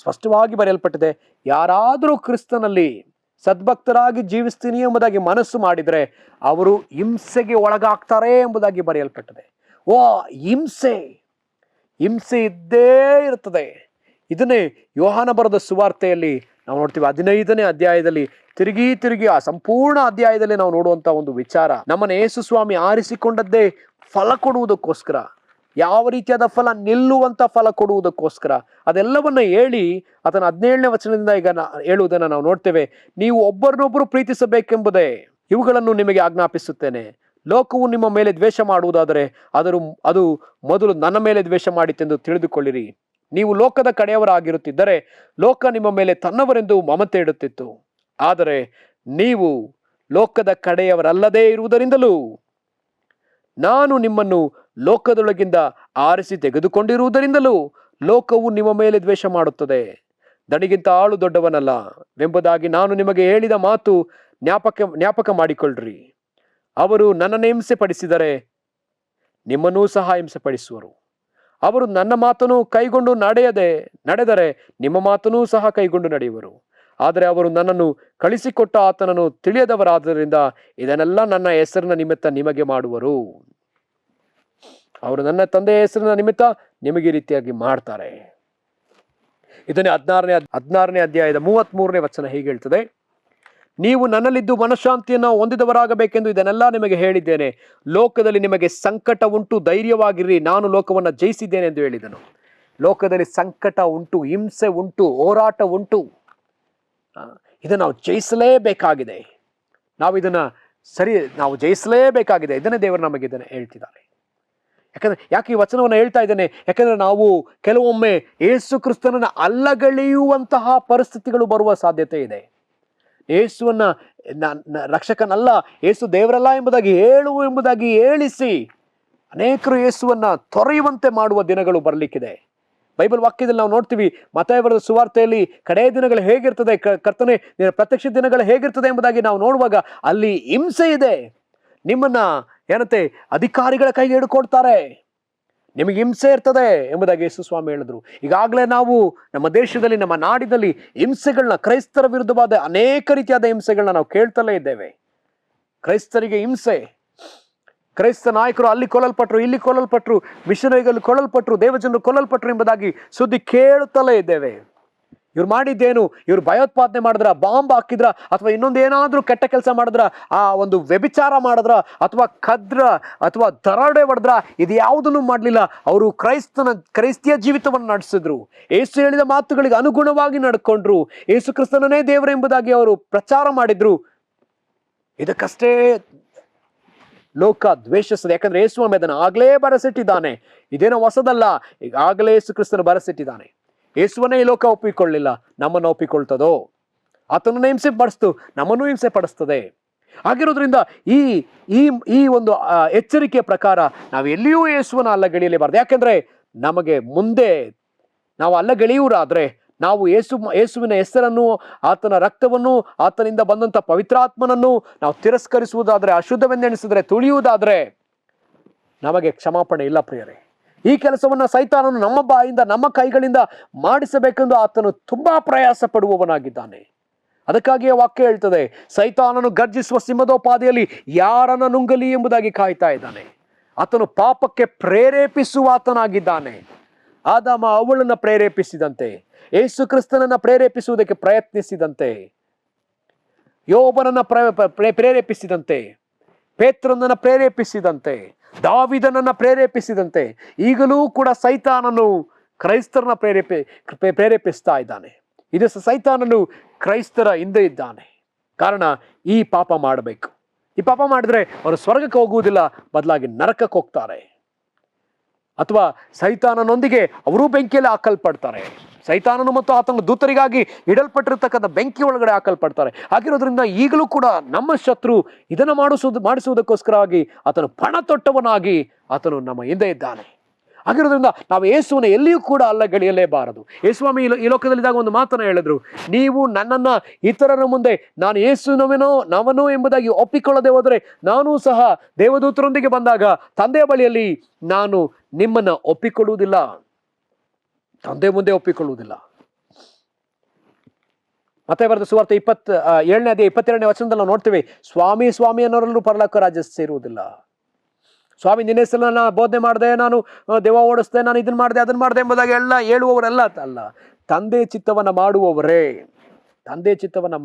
ಸ್ಪಷ್ಟವಾಗಿ ಬರೆಯಲ್ಪಟ್ಟಿದೆ. ಯಾರಾದರೂ ಕ್ರಿಸ್ತನಲ್ಲಿ ಸದ್ಭಕ್ತರಾಗಿ ಜೀವಿಸ್ತೀನಿ ಎಂಬುದಾಗಿ ಮನಸ್ಸು ಮಾಡಿದರೆ ಅವರು ಹಿಂಸೆಗೆ ಒಳಗಾಗ್ತಾರೆ ಎಂಬುದಾಗಿ ಬರೆಯಲ್ಪಟ್ಟಿದೆ. ಹಿಂಸೆ ಇದ್ದೇ ಇರ್ತದೆ. ಇದನ್ನೇ ಯೋಹಾನ ಬರೆದ ಸುವಾರ್ತೆಯಲ್ಲಿ ನಾವು ನೋಡ್ತೀವಿ. 15ನೇ ಅಧ್ಯಾಯದಲ್ಲಿ ತಿರುಗಿ ಆ ಸಂಪೂರ್ಣ ಅಧ್ಯಾಯದಲ್ಲಿ ನಾವು ನೋಡುವಂತ ಒಂದು ವಿಚಾರ, ನಮ್ಮನ್ನ ಯೇಸು ಸ್ವಾಮಿ ಆರಿಸಿಕೊಂಡದ್ದೇ ಫಲ ಕೊಡುವುದಕ್ಕೋಸ್ಕರ, ಯಾವ ರೀತಿಯಾದ ಫಲ, ನಿಲ್ಲುವಂತ ಫಲ ಕೊಡುವುದಕ್ಕೋಸ್ಕರ. ಅದೆಲ್ಲವನ್ನ ಹೇಳಿ ಆತನ 17ನೇ ವಚನದಿಂದ ಈಗ ಹೇಳುವುದನ್ನು ನಾವು ನೋಡ್ತೇವೆ. ನೀವು ಒಬ್ಬರನ್ನೊಬ್ಬರು ಪ್ರೀತಿಸಬೇಕೆಂಬುದೇ ಇವುಗಳನ್ನು ನಿಮಗೆ ಆಜ್ಞಾಪಿಸುತ್ತೇನೆ. ಲೋಕವು ನಿಮ್ಮ ಮೇಲೆ ದ್ವೇಷ ಮಾಡುವುದಾದರೆ ಅದು ಮೊದಲು ನನ್ನ ಮೇಲೆ ದ್ವೇಷ ಮಾಡಿತೆಂದು ತಿಳಿದುಕೊಳ್ಳಿರಿ. ನೀವು ಲೋಕದ ಕಡೆಯವರಾಗಿರುತ್ತಿದ್ದರೆ ಲೋಕ ನಿಮ್ಮ ಮೇಲೆ ತನ್ನವರೆಂದು ಮಮತೆ ಇಡುತ್ತಿತ್ತು. ಆದರೆ ನೀವು ಲೋಕದ ಕಡೆಯವರಲ್ಲದೇ ಇರುವುದರಿಂದಲೂ ನಾನು ನಿಮ್ಮನ್ನು ಲೋಕದೊಳಗಿಂದ ಆರಿಸಿ ತೆಗೆದುಕೊಂಡಿರುವುದರಿಂದಲೂ ಲೋಕವು ನಿಮ್ಮ ಮೇಲೆ ದ್ವೇಷ ಮಾಡುತ್ತದೆ. ದಣಿಗಿಂತ ಆಳು ದೊಡ್ಡವನಲ್ಲ ಎಂಬುದಾಗಿ ನಾನು ನಿಮಗೆ ಹೇಳಿದ ಮಾತು ಜ್ಞಾಪಕ ಮಾಡಿಕೊಳ್ಳ್ರಿ. ಅವರು ನನ್ನನ್ನು ಹಿಂಸೆ ಪಡಿಸಿದರೆ ನಿಮ್ಮನ್ನೂ ಸಹ ಹಿಂಸೆ ಪಡಿಸುವರು. ಅವರು ನನ್ನ ಮಾತನ್ನು ಕೈಗೊಂಡು ನಡೆದರೆ ನಿಮ್ಮ ಮಾತನ್ನೂ ಸಹ ಕೈಗೊಂಡು ನಡೆಯುವರು. ಆದರೆ ಅವರು ನನ್ನನ್ನು ಕಳಿಸಿಕೊಟ್ಟ ಆತನನ್ನು ತಿಳಿಯದವರಾದ್ದರಿಂದ ಇದನ್ನೆಲ್ಲ ನನ್ನ ಹೆಸರಿನ ನಿಮಿತ್ತ ನಿಮಗೆ ಮಾಡುವರು. ಅವರು ನನ್ನ ತಂದೆಯ ಹೆಸರಿನ ನಿಮಿತ್ತ ನಿಮಗೆ ರೀತಿಯಾಗಿ ಮಾಡ್ತಾರೆ. ಇದನ್ನೇ 16ನೇ ಅಧ್ಯಾಯದ 33ನೇ ವಚನ ಹೀಗೆ ಹೇಳ್ತದೆ, ನೀವು ನನ್ನಲ್ಲಿದ್ದು ಮನಃಶಾಂತಿಯನ್ನು ಹೊಂದಿದವರಾಗಬೇಕೆಂದು ಇದನ್ನೆಲ್ಲ ನಿಮಗೆ ಹೇಳಿದ್ದೇನೆ. ಲೋಕದಲ್ಲಿ ನಿಮಗೆ ಸಂಕಟ ಉಂಟು, ಧೈರ್ಯವಾಗಿರ್ರಿ, ನಾನು ಲೋಕವನ್ನು ಜಯಿಸಿದ್ದೇನೆ ಎಂದು ಹೇಳಿದನು. ಲೋಕದಲ್ಲಿ ಸಂಕಟ ಉಂಟು, ಹಿಂಸೆ ಉಂಟು, ಹೋರಾಟ ಉಂಟು. ಇದನ್ನು ನಾವು ಜಯಿಸಲೇಬೇಕಾಗಿದೆ. ನಾವು ಜಯಿಸಲೇಬೇಕಾಗಿದೆ. ಇದನ್ನೇ ದೇವರು ನಮಗೆ ಇದನ್ನು ಹೇಳ್ತಿದ್ದಾರೆ. ಯಾಕೆ ಈ ವಚನವನ್ನು ಹೇಳ್ತಾ ಇದ್ದೇನೆ? ಯಾಕಂದ್ರೆ ನಾವು ಕೆಲವೊಮ್ಮೆ ಯೇಸು ಕ್ರಿಸ್ತನನ್ನ ಅಲ್ಲಗಳೆಯುವಂತಹ ಪರಿಸ್ಥಿತಿಗಳು ಬರುವ ಸಾಧ್ಯತೆ ಇದೆ. ಯೇಸುವನ್ನ ರಕ್ಷಕನಲ್ಲ, ಯೇಸು ದೇವರಲ್ಲ ಎಂಬುದಾಗಿ ಹೇಳಿಸಿ ಅನೇಕರು ಯೇಸುವನ್ನ ತೊರೆಯುವಂತೆ ಮಾಡುವ ದಿನಗಳು ಬರಲಿಕ್ಕಿದೆ. ಬೈಬಲ್ ವಾಕ್ಯದಲ್ಲಿ ನಾವು ನೋಡ್ತೀವಿ. ಮತ್ತಾಯ ಬರೆದ ಸುವಾರ್ತೆಯಲ್ಲಿ ಕಡೆಯ ದಿನಗಳು ಹೇಗಿರ್ತದೆ, ಕರ್ತನೆ ಪ್ರತ್ಯಕ್ಷ ದಿನಗಳು ಹೇಗಿರ್ತದೆ ಎಂಬುದಾಗಿ ನಾವು ನೋಡುವಾಗ ಅಲ್ಲಿ ಹಿಂಸೆ ಇದೆ. ನಿಮ್ಮನ್ನ ಅಧಿಕಾರಿಗಳ ಕೈಗೆ ಹಿಡ್ಕೊಡ್ತಾರೆ, ನಿಮಗೆ ಹಿಂಸೆ ಇರ್ತದೆ ಎಂಬುದಾಗಿ ಯೇಸು ಸ್ವಾಮಿ ಹೇಳಿದ್ರು. ಈಗಾಗಲೇ ನಾವು ನಮ್ಮ ದೇಶದಲ್ಲಿ, ನಮ್ಮ ನಾಡಿನಲ್ಲಿ ಹಿಂಸೆಗಳನ್ನ, ಕ್ರೈಸ್ತರ ವಿರುದ್ಧವಾದ ಅನೇಕ ರೀತಿಯಾದ ಹಿಂಸೆಗಳನ್ನ ನಾವು ಕೇಳ್ತಲೇ ಇದ್ದೇವೆ. ಕ್ರೈಸ್ತರಿಗೆ ಹಿಂಸೆ, ಕ್ರೈಸ್ತ ನಾಯಕರು ಅಲ್ಲಿ ಕೊಲ್ಲಲ್ಪಟ್ರು, ಇಲ್ಲಿ ಕೊಲ್ಲಲ್ಪಟ್ರು, ಮಿಷನರಿಗಳು ಕೊಲ್ಲಲ್ಪಟ್ರು, ದೇವಜನರು ಕೊಲ್ಲಲ್ಪಟ್ರು ಎಂಬುದಾಗಿ ಸುದ್ದಿ ಕೇಳುತ್ತಲೇ ಇದ್ದೇವೆ. ಇವ್ರು ಮಾಡಿದ್ದೇನು? ಇವ್ರು ಭಯೋತ್ಪಾದನೆ ಮಾಡಿದ್ರ, ಬಾಂಬ್ ಹಾಕಿದ್ರ, ಅಥವಾ ಇನ್ನೊಂದೇನಾದ್ರೂ ಕೆಟ್ಟ ಕೆಲಸ ಮಾಡಿದ್ರ, ಆ ಒಂದು ವ್ಯಭಿಚಾರ ಮಾಡಿದ್ರ, ಅಥವಾ ಕದ್ರ, ಅಥವಾ ದರೋಡೆ ಹೊಡೆದ್ರ? ಇದು ಯಾವುದನ್ನು ಮಾಡಲಿಲ್ಲ. ಅವರು ಕ್ರೈಸ್ತಿಯ ಜೀವಿತವನ್ನು ನಡೆಸಿದ್ರು. ಯೇಸು ಹೇಳಿದ ಮಾತುಗಳಿಗೆ ಅನುಗುಣವಾಗಿ ನಡ್ಕೊಂಡ್ರು. ಯೇಸು ಕ್ರಿಸ್ತನೇ ದೇವರು ಎಂಬುದಾಗಿ ಅವರು ಪ್ರಚಾರ ಮಾಡಿದ್ರು. ಇದಕ್ಕಷ್ಟೇ ಲೋಕ ದ್ವೇಷಿಸ್ತದೆ. ಯಾಕಂದ್ರೆ ಯೇಸುಸ್ವಾಮಿ ಅದನ್ನು ಆಗಲೇ ಬರೆಸಿಟ್ಟಿದ್ದಾನೆ. ಇದೇನೋ ಹೊಸದಲ್ಲ, ಈಗಾಗಲೇ ಯೇಸು ಕ್ರಿಸ್ತನು ಬರೆಸಿಟ್ಟಿದ್ದಾನೆ. ಯೇಸುವನ್ನೇ ಈ ಲೋಕ ಒಪ್ಪಿಕೊಳ್ಳಿಲ್ಲ, ನಮ್ಮನ್ನು ಒಪ್ಪಿಕೊಳ್ತದೋ? ಆತನನ್ನು ಹಿಂಸೆ ಪಡಿಸ್ತು, ನಮ್ಮನ್ನು ಹಿಂಸೆ ಪಡಿಸ್ತದೆ. ಆಗಿರೋದ್ರಿಂದ ಈ ಈ ಈ ಒಂದು ಎಚ್ಚರಿಕೆಯ ಪ್ರಕಾರ ನಾವು ಎಲ್ಲಿಯೂ ಯೇಸುವನ್ನ ಅಲ್ಲಗಳೆಯಲೇಬಾರದು. ಯಾಕೆಂದ್ರೆ ನಮಗೆ ಮುಂದೆ ನಾವು ಅಲ್ಲಗಳೆಯುವರಾದ್ರೆ, ನಾವು ಯೇಸುವಿನ ಹೆಸರನ್ನು, ಆತನ ರಕ್ತವನ್ನು, ಆತನಿಂದ ಬಂದಂಥ ಪವಿತ್ರಾತ್ಮನನ್ನು ನಾವು ತಿರಸ್ಕರಿಸುವುದಾದ್ರೆ, ಅಶುದ್ಧವೆಂದೆಣಿಸಿದ್ರೆ, ತುಳಿಯುವುದಾದ್ರೆ ನಮಗೆ ಕ್ಷಮಾಪಣೆ ಇಲ್ಲ ಪ್ರಿಯರೇ. ಈ ಕೆಲಸವನ್ನ ಸೈತಾನನು ನಮ್ಮ ಬಾಯಿಂದ, ನಮ್ಮ ಕೈಗಳಿಂದ ಮಾಡಿಸಬೇಕೆಂದು ಆತನು ತುಂಬಾ ಪ್ರಯಾಸ ಪಡುವವನಾಗಿದ್ದಾನೆ. ಅದಕ್ಕಾಗಿಯೇ ವಾಕ್ಯ ಹೇಳ್ತದೆ, ಸೈತಾನನು ಗರ್ಜಿಸುವ ಸಿಂಹದೋಪಾದಿಯಲ್ಲಿ ಯಾರನ್ನ ನುಂಗಲಿ ಎಂಬುದಾಗಿ ಕಾಯ್ತಾ ಇದ್ದಾನೆ. ಆತನು ಪಾಪಕ್ಕೆ ಪ್ರೇರೇಪಿಸುವ ಆತನಾಗಿದ್ದಾನೆ. ಆದಾಮ ಅವಳನ್ನ ಪ್ರೇರೇಪಿಸಿದಂತೆ, ಯೇಸು ಕ್ರಿಸ್ತನನ್ನ ಪ್ರೇರೇಪಿಸುವುದಕ್ಕೆ ಪ್ರಯತ್ನಿಸಿದಂತೆ, ಯೋಬನನ್ನ ಪ್ರೇರೇಪಿಸಿದಂತೆ, ಪೇತ್ರನನ್ನ ಪ್ರೇರೇಪಿಸಿದಂತೆ, ದಾವಿದನನ್ನ ಪ್ರೇರೇಪಿಸಿದಂತೆ, ಈಗಲೂ ಕೂಡ ಸೈತಾನನು ಕ್ರೈಸ್ತರನ್ನ ಪ್ರೇರೇಪಿಸ್ತಾ ಇದ್ದಾನೆ. ಇದು ಸೈತಾನನು ಕ್ರೈಸ್ತರ ಹಿಂದೆ ಇದ್ದಾನೆ. ಕಾರಣ, ಈ ಪಾಪ ಮಾಡಬೇಕು. ಈ ಪಾಪ ಮಾಡಿದ್ರೆ ಅವರು ಸ್ವರ್ಗಕ್ಕೆ ಹೋಗುವುದಿಲ್ಲ, ಬದಲಾಗಿ ನರಕಕ್ಕೆ ಹೋಗ್ತಾರೆ. ಅಥವಾ ಸೈತಾನನೊಂದಿಗೆ ಅವರೂ ಬೆಂಕಿಯಲ್ಲಿ ಹಾಕಲ್ಪಡ್ತಾರೆ. ಸೈತಾನನು ಮತ್ತು ಆತನ ದೂತರಿಗಾಗಿ ಇಡಲ್ಪಟ್ಟಿರ್ತಕ್ಕಂಥ ಬೆಂಕಿ ಒಳಗಡೆ ಹಾಕಲ್ಪಡ್ತಾರೆ. ಹಾಗಿರೋದ್ರಿಂದ ಈಗಲೂ ಕೂಡ ನಮ್ಮ ಶತ್ರು ಇದನ್ನು ಮಾಡಿಸುವುದಕ್ಕೋಸ್ಕರವಾಗಿ ಆತನು ಪಣ ತೊಟ್ಟವನಾಗಿ ಆತನು ನಮ್ಮ ಹಿಂದೆ ಇದ್ದಾನೆ. ಆಗಿರೋದ್ರಿಂದ ನಾವು ಯೇಸುವನ್ನ ಎಲ್ಲಿಯೂ ಕೂಡ ಅಲ್ಲಗಳೆಯಲೇಬಾರದು. ಯೇಸುಸ್ವಾಮಿ ಈ ಲೋಕದಲ್ಲಿದ್ದಾಗ ಒಂದು ಮಾತನ್ನು ಹೇಳಿದ್ರು, ನೀವು ನನ್ನನ್ನ ಇತರರ ಮುಂದೆ ನಾನು ನವನೋ ಎಂಬುದಾಗಿ ಒಪ್ಪಿಕೊಳ್ಳದೆ ಹೋದರೆ, ನಾನೂ ಸಹ ದೇವದೂತರೊಂದಿಗೆ ಬಂದಾಗ ತಂದೆಯ ಬಳಿಯಲ್ಲಿ ನಾನು ನಿಮ್ಮನ್ನ ಒಪ್ಪಿಕೊಳ್ಳುವುದಿಲ್ಲ, ತಂದೆ ಮುಂದೆ ಒಪ್ಪಿಕೊಳ್ಳುವುದಿಲ್ಲ. ಮತ್ತೆ ಬರೆದ ಸುವಾರ್ತೆ 27ನೇ ಅಧ್ಯಾಯ 22ನೇ ವಚನದಲ್ಲಿ ನಾವು ನೋಡ್ತೀವಿ, ಸ್ವಾಮಿ ಸ್ವಾಮಿ ಅನ್ನೋರೆಲ್ಲರೂ ಪರಲೋಕ ರಾಜ್ಯ ಸೇರುವುದಿಲ್ಲ. ಸ್ವಾಮಿ ನಿನ್ನ ಹೆಸರನ್ನ ಬೋಧನೆ ಮಾಡಿದೆ, ನಾನು ದೆವ್ವ ಓಡಿಸ್ದೆ, ನಾನು ಇದನ್ನ ಮಾಡಿದೆ, ಅದನ್ನ ಮಾಡಿದೆ ಎಂಬುದಾಗಿ ಎಲ್ಲ ಹೇಳುವವರೆಲ್ಲ ಅಲ್ಲ. ತಂದೆ ಚಿತ್ತವನ್ನ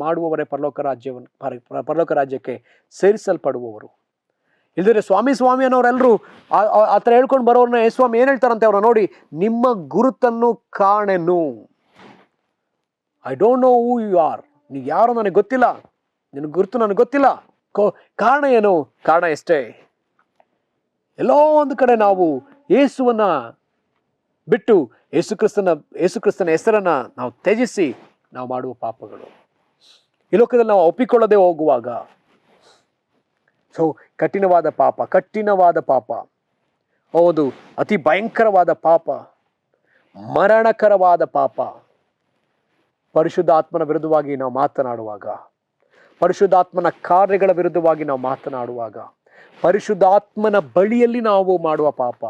ಮಾಡುವವರೇ ಪರಲೋಕ ರಾಜ್ಯಕ್ಕೆ ಸೇರಿಸಲ್ಪಡುವವರು. ಇಲ್ದಿದ್ರೆ ಸ್ವಾಮಿ ಸ್ವಾಮಿ ಅನ್ನೋರೆಲ್ಲರೂ ಆ ಥರ ಹೇಳ್ಕೊಂಡು ಬರೋರ್ನ ಸ್ವಾಮಿ ಏನ್ ಹೇಳ್ತಾರಂತೆ ಅವ್ರ ನೋಡಿ, ನಿಮ್ಮ ಗುರುತನ್ನು ಕಾಣೆನು. I don't know who you are. ನೀವು ಯಾರೋ ನನಗೆ ಗೊತ್ತಿಲ್ಲ, ನಿನ್ನ ಗುರುತು ನನಗೆ ಗೊತ್ತಿಲ್ಲ. ಕಾರಣ ಏನು? ಕಾರಣ ಎಷ್ಟೇ, ಎಲ್ಲೋ ಒಂದು ಕಡೆ ನಾವು ಯೇಸುವನ್ನ ಬಿಟ್ಟು ಯೇಸು ಕ್ರಿಸ್ತನ ಹೆಸರನ್ನ ನಾವು ತ್ಯಜಿಸಿ ನಾವು ಮಾಡುವ ಪಾಪಗಳು. ಈ ಲೋಕದಲ್ಲಿ ನಾವು ಒಪ್ಪಿಕೊಳ್ಳದೆ ಹೋಗುವಾಗ ಕಠಿಣವಾದ ಪಾಪ, ಹೌದು, ಅತಿ ಭಯಂಕರವಾದ ಪಾಪ, ಮರಣಕರವಾದ ಪಾಪ. ಪರಿಶುದ್ಧಾತ್ಮನ ವಿರುದ್ಧವಾಗಿ ನಾವು ಮಾತನಾಡುವಾಗ, ಪರಿಶುದ್ಧಾತ್ಮನ ಕಾರ್ಯಗಳ ವಿರುದ್ಧವಾಗಿ ನಾವು ಮಾತನಾಡುವಾಗ, ಪರಿಶುದ್ಧಾತ್ಮನ ಬಳಿಯಲ್ಲಿ ನಾವು ಮಾಡುವ ಪಾಪ.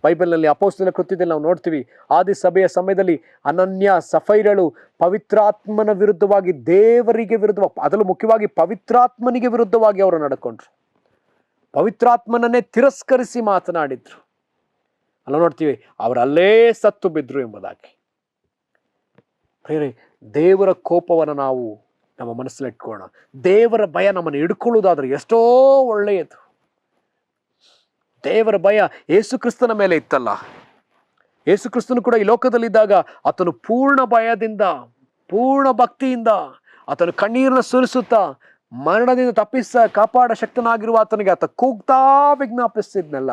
ಬೈಬಲ್ನಲ್ಲಿ ಅಪೊಸ್ತಲರ ಕೃತ್ಯದಲ್ಲಿ ನಾವು ನೋಡ್ತೀವಿ, ಆದಿ ಸಭೆಯ ಸಮಯದಲ್ಲಿ ಅನನ್ಯ ಸಫೈರಳು ಪವಿತ್ರಾತ್ಮನ ವಿರುದ್ಧವಾಗಿ, ದೇವರಿಗೆ ವಿರುದ್ಧವಾಗಿ, ಅದರಲ್ಲೂ ಮುಖ್ಯವಾಗಿ ಪವಿತ್ರಾತ್ಮನಿಗೆ ವಿರುದ್ಧವಾಗಿ ಅವರು ನಡ್ಕೊಂಡ್ರು. ಪವಿತ್ರಾತ್ಮನನ್ನೇ ತಿರಸ್ಕರಿಸಿ ಮಾತನಾಡಿದ್ರು. ಅಲ್ಲ ನೋಡ್ತೀವಿ, ಅವರಲ್ಲೇ ಸತ್ತು ಬಿದ್ರು ಎಂಬುದಾಗಿ. ಪ್ರಿಯರೇ, ದೇವರ ಕೋಪವನ್ನು ನಾವು ನಮ್ಮ ಮನಸ್ಸಲ್ಲಿ ಇಟ್ಕೊಳ್ಳೋಣ. ದೇವರ ಭಯ ನಮ್ಮನ್ನು ಹಿಡ್ಕೊಳ್ಳೋದಾದ್ರೆ ಎಷ್ಟೋ ಒಳ್ಳೆಯದು. ದೇವರ ಭಯ ಯೇಸು ಕ್ರಿಸ್ತನ ಮೇಲೆ ಇತ್ತಲ್ಲ. ಯೇಸು ಕ್ರಿಸ್ತನು ಕೂಡ ಈ ಲೋಕದಲ್ಲಿದ್ದಾಗ ಆತನು ಪೂರ್ಣ ಭಯದಿಂದ, ಪೂರ್ಣ ಭಕ್ತಿಯಿಂದ, ಆತನು ಕಣ್ಣೀರನ್ನ ಸುರಿಸುತ್ತಾ ಮರಣದಿಂದ ಕಾಪಾಡ ಶಕ್ತನಾಗಿರುವ ಆತನಿಗೆ ಆತ ಕೂಗ್ತಾ ವಿಜ್ಞಾಪಿಸ್ತಿದ್ನಲ್ಲ.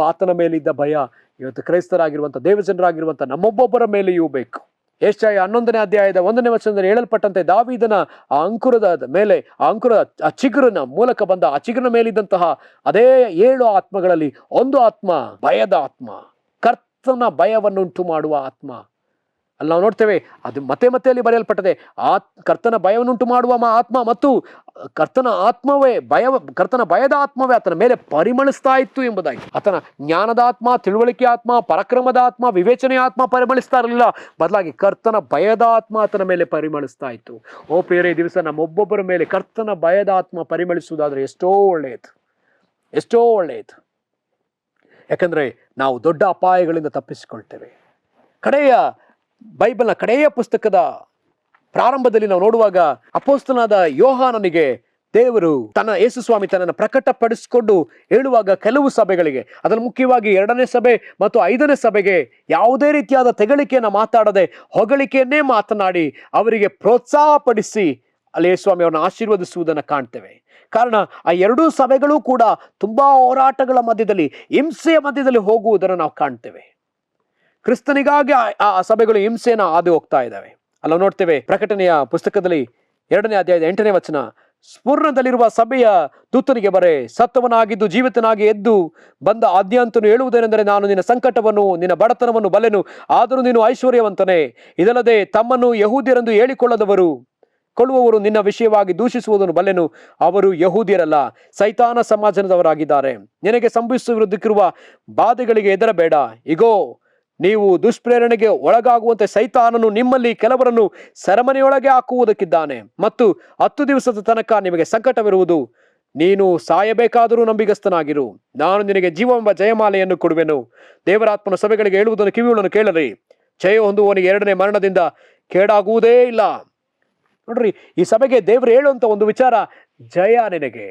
ಆತನ ಮೇಲಿದ್ದ ಭಯ ಇವತ್ತು ಕ್ರೈಸ್ತರಾಗಿರುವಂಥ ದೇವಜನರಾಗಿರುವಂಥ ನಮ್ಮೊಬ್ಬೊಬ್ಬರ ಮೇಲೆಯೂ ಬೇಕು. ಯೆಶಾಯ 11ನೇ ಅಧ್ಯಾಯದ 1ನೇ ವಚನದಲ್ಲಿ ಹೇಳಲ್ಪಟ್ಟಂತೆ, ದಾವೀದನ ಆ ಅಂಕುರದ ಮೇಲೆ, ಆ ಚಿಗುರಿನ ಮೂಲಕ ಬಂದ ಆ ಚಿಗುರಿನ ಮೇಲಿದ್ದಂತಹ ಅದೇ 7 ಆತ್ಮಗಳಲ್ಲಿ ಒಂದು ಆತ್ಮ ಭಯದ ಆತ್ಮ, ಕರ್ತನ ಭಯವನ್ನುಂಟು ಮಾಡುವ ಆತ್ಮ. ಅಲ್ಲಿ ನಾವು ನೋಡ್ತೇವೆ, ಅದು ಮತ್ತೆ ಅಲ್ಲಿ ಬರೆಯಲ್ಪಟ್ಟದೆ, ಕರ್ತನ ಭಯವನ್ನುಂಟು ಮಾಡುವ ಆತ್ಮ ಮತ್ತು ಕರ್ತನ ಭಯದ ಆತ್ಮವೇ ಆತನ ಮೇಲೆ ಪರಿಮಳಿಸ್ತಾ ಇತ್ತು ಎಂಬುದಾಗಿ. ಆತನ ಜ್ಞಾನದ ಆತ್ಮ, ತಿಳುವಳಿಕೆ ಆತ್ಮ, ಪರಾಕ್ರಮದ ಆತ್ಮ, ವಿವೇಚನೆಯ ಆತ್ಮ ಪರಿಮಳಿಸ್ತಾ ಇರಲಿಲ್ಲ, ಬದಲಾಗಿ ಕರ್ತನ ಭಯದ ಆತ್ಮ ಆತನ ಮೇಲೆ ಪರಿಮಳಿಸ್ತಾ ಇತ್ತು. ಓ ಪ್ರಿಯರೇ, ದಿವಸ ನಮ್ಮೊಬ್ಬೊಬ್ಬರ ಮೇಲೆ ಕರ್ತನ ಭಯದ ಆತ್ಮ ಪರಿಮಳಿಸುವುದಾದ್ರೆ ಎಷ್ಟೋ ಒಳ್ಳೆಯದು. ಯಾಕಂದ್ರೆ ನಾವು ದೊಡ್ಡ ಅಪಾಯಗಳಿಂದ ತಪ್ಪಿಸಿಕೊಳ್ತೇವೆ. ಬೈಬಲ್ನ ಕಡೆಯ ಪುಸ್ತಕದ ಪ್ರಾರಂಭದಲ್ಲಿ ನಾವು ನೋಡುವಾಗ, ಅಪೊಸ್ತಲನಾದ ಯೋಹಾನನಿಗೆ ದೇವರು ಯೇಸು ಸ್ವಾಮಿ ತನ್ನನ್ನು ಪ್ರಕಟಪಡಿಸಿಕೊಂಡು ಹೇಳುವಾಗ, ಕೆಲವು ಸಭೆಗಳಿಗೆ, ಅದರಲ್ಲಿ ಮುಖ್ಯವಾಗಿ 2ನೇ ಸಭೆ ಮತ್ತು 5ನೇ ಸಭೆಗೆ ಯಾವುದೇ ರೀತಿಯಾದ ತೆಗಳಿಕೆಯನ್ನು ಮಾತಾಡದೆ ಹೊಗಳಿಕೆಯನ್ನೇ ಮಾತನಾಡಿ ಅವರಿಗೆ ಪ್ರೋತ್ಸಾಹಪಡಿಸಿ ಅಲ್ಲಿ ಯೇಸು ಸ್ವಾಮಿ ಅವ್ರನ್ನ ಆಶೀರ್ವದಿಸುವುದನ್ನು ಕಾಣ್ತೇವೆ. ಕಾರಣ ಆ ಎರಡೂ ಸಭೆಗಳು ಕೂಡ ತುಂಬಾ ಹೋರಾಟಗಳ ಮಧ್ಯದಲ್ಲಿ, ಹಿಂಸೆಯ ಮಧ್ಯದಲ್ಲಿ ಹೋಗುವುದನ್ನು ನಾವು ಕಾಣ್ತೇವೆ. ಕ್ರಿಸ್ತನಿಗಾಗಿ ಆ ಸಭೆಗಳು ಹಿಂಸೆಯನ್ನು ಹಾದು ಹೋಗ್ತಾ ಇದ್ದಾವೆ. ಅಲ್ಲ ನೋಡ್ತೇವೆ ಪ್ರಕಟಣೆಯ ಪುಸ್ತಕದಲ್ಲಿ 2ನೇ ಅಧ್ಯಾಯದ 8ನೇ ವಚನ, ಸ್ಫುರ್ಣದಲ್ಲಿರುವ ಸಭೆಯ ದೂತನಿಗೆ ಬರೆ, ಸತ್ತವನಾಗಿದ್ದು ಜೀವಿತನಾಗಿ ಎದ್ದು ಬಂದ ಆದ್ಯಂತನು ಹೇಳುವುದೇನೆಂದರೆ, ನಾನು ನಿನ್ನ ಸಂಕಟವನ್ನು ನಿನ್ನ ಬಡತನವನ್ನು ಬಲ್ಲೆನು, ಆದರೂ ನೀನು ಐಶ್ವರ್ಯವಂತನೇ. ಇದಲ್ಲದೆ ತಮ್ಮನ್ನು ಯಹೂದ್ಯರೆಂದು ಕೊಳ್ಳುವವರು ನಿನ್ನ ವಿಷಯವಾಗಿ ದೂಷಿಸುವುದನ್ನು ಬಲ್ಲೆನು, ಅವರು ಯಹೂದ್ಯರಲ್ಲ, ಸೈತಾನ ಸಮಾಜದವರಾಗಿದ್ದಾರೆ. ನಿನಗೆ ಸಂಭವಿಸುವುದಕ್ಕಿರುವ ಬಾಧೆಗಳಿಗೆ ಹೆದರಬೇಡ. ಇಗೋ, ನೀವು ದುಷ್ಪ್ರೇರಣೆಗೆ ಒಳಗಾಗುವಂತೆ ಸೈತಾನನು ನಿಮ್ಮಲ್ಲಿ ಕೆಲವರನ್ನು ಸೆರೆಮನೆಯೊಳಗೆ ಹಾಕುವುದಕ್ಕಿದ್ದಾನೆ ಮತ್ತು 10 ದಿವಸದ ತನಕ ನಿಮಗೆ ಸಂಕಟವಿರುವುದು. ನೀನು ಸಾಯಬೇಕಾದರೂ ನಂಬಿಗಸ್ತನಾಗಿರು, ನಾನು ನಿನಗೆ ಜೀವವೆಂಬ ಜಯಮಾಲೆಯನ್ನು ಕೊಡುವೆನು. ದೇವರಾತ್ಮನ ಸಭೆಗಳಿಗೆ ಹೇಳುವುದನ್ನು ಕಿವಿಯುಳ್ಳನು ಕೇಳಲಿ. ಜಯ ಹೊಂದುವವನಿಗೆ 2ನೇ ಮರಣದಿಂದ ಕೇಡಾಗುವುದೇ ಇಲ್ಲ. ನೋಡ್ರಿ, ಈ ಸಭೆಗೆ ದೇವರು ಹೇಳುವಂತ ಒಂದು ವಿಚಾರ, ಜಯ ನಿನಗೆ